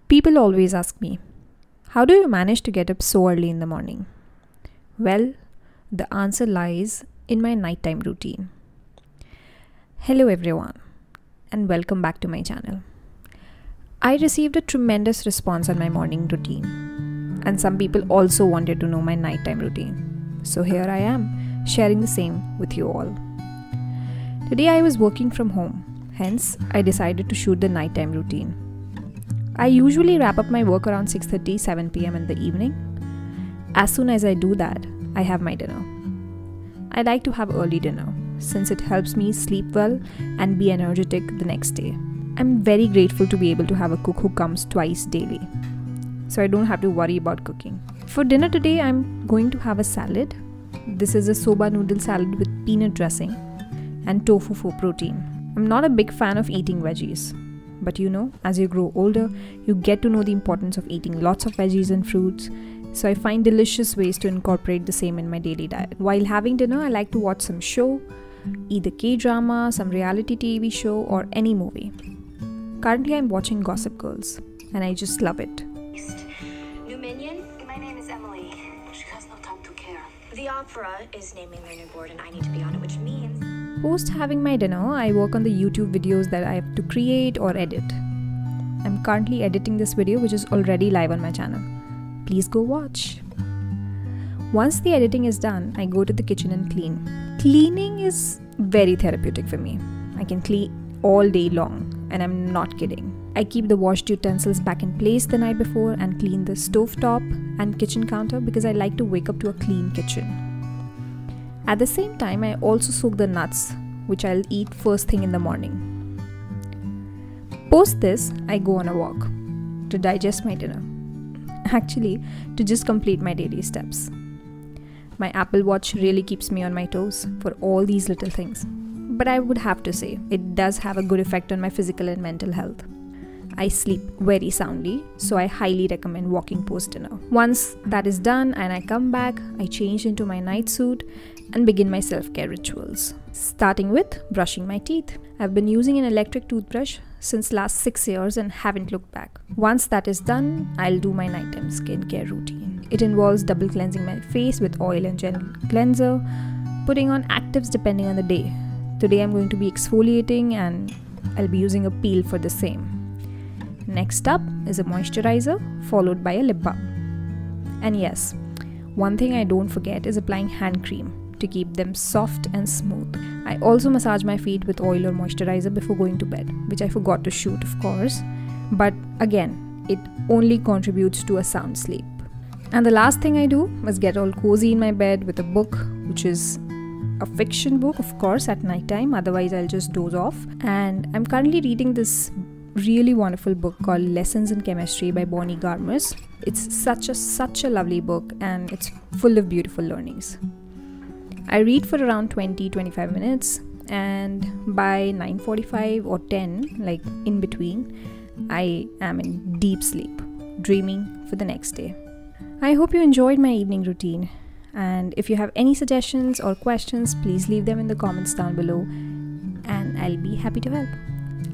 People always ask me, how do you manage to get up so early in the morning? Well, the answer lies in my nighttime routine. Hello everyone, and welcome back to my channel. I received a tremendous response on my morning routine, and some people also wanted to know my nighttime routine. So here I am, sharing the same with you all. Today I was working from home, hence I decided to shoot the nighttime routine. I usually wrap up my work around 6:30, 7 p.m. in the evening. As soon as I do that, I have my dinner. I like to have early dinner since it helps me sleep well and be energetic the next day. I'm very grateful to be able to have a cook who comes twice daily, so I don't have to worry about cooking. For dinner today, I'm going to have a salad. This is a soba noodle salad with peanut dressing and tofu for protein. I'm not a big fan of eating veggies, but as you grow older, you get to know the importance of eating lots of veggies and fruits. So I find delicious ways to incorporate the same in my daily diet. While having dinner, I like to watch some show, either K-drama, some reality TV show, or any movie. Currently, I'm watching Gossip Girls, and I just love it. New minion? My name is Emily. She has no time to care. The opera is naming their new board, and I need to be on it, which means... Post having my dinner, I work on the YouTube videos that I have to create or edit. I'm currently editing this video, which is already live on my channel. Please go watch. Once the editing is done, I go to the kitchen and clean. Cleaning is very therapeutic for me. I can clean all day long, and I'm not kidding. I keep the washed utensils back in place the night before and clean the stovetop and kitchen counter because I like to wake up to a clean kitchen. At the same time, I also soak the nuts, which I'll eat first thing in the morning. Post this, I go on a walk to digest my dinner. Actually, to just complete my daily steps. My Apple Watch really keeps me on my toes for all these little things. But I would have to say, it does have a good effect on my physical and mental health. I sleep very soundly, so I highly recommend walking post dinner. Once that is done and I come back, I change into my night suit and begin my self-care rituals. Starting with brushing my teeth. I've been using an electric toothbrush since last 6 years and haven't looked back. Once that is done, I'll do my nighttime skincare routine. It involves double cleansing my face with oil and gentle cleanser, putting on actives depending on the day. Today I'm going to be exfoliating and I'll be using a peel for the same. Next up is a moisturizer followed by a lip balm. And yes, one thing I don't forget is applying hand cream to keep them soft and smooth. I also massage my feet with oil or moisturizer before going to bed, which I forgot to shoot, of course. But again, it only contributes to a sound sleep. And the last thing I do is get all cozy in my bed with a book, which is a fiction book, of course, at night time. Otherwise, I'll just doze off. And I'm currently reading this really wonderful book called Lessons in Chemistry by Bonnie Garmus. It's such a lovely book, and it's full of beautiful learnings. I read for around 20-25 minutes, and by 9:45 or 10, like in between, I am in deep sleep, dreaming for the next day. I hope you enjoyed my evening routine, and if you have any suggestions or questions, please leave them in the comments down below, and I'll be happy to help.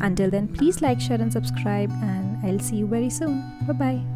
Until then, please like, share and subscribe, and I'll see you very soon. Bye-bye.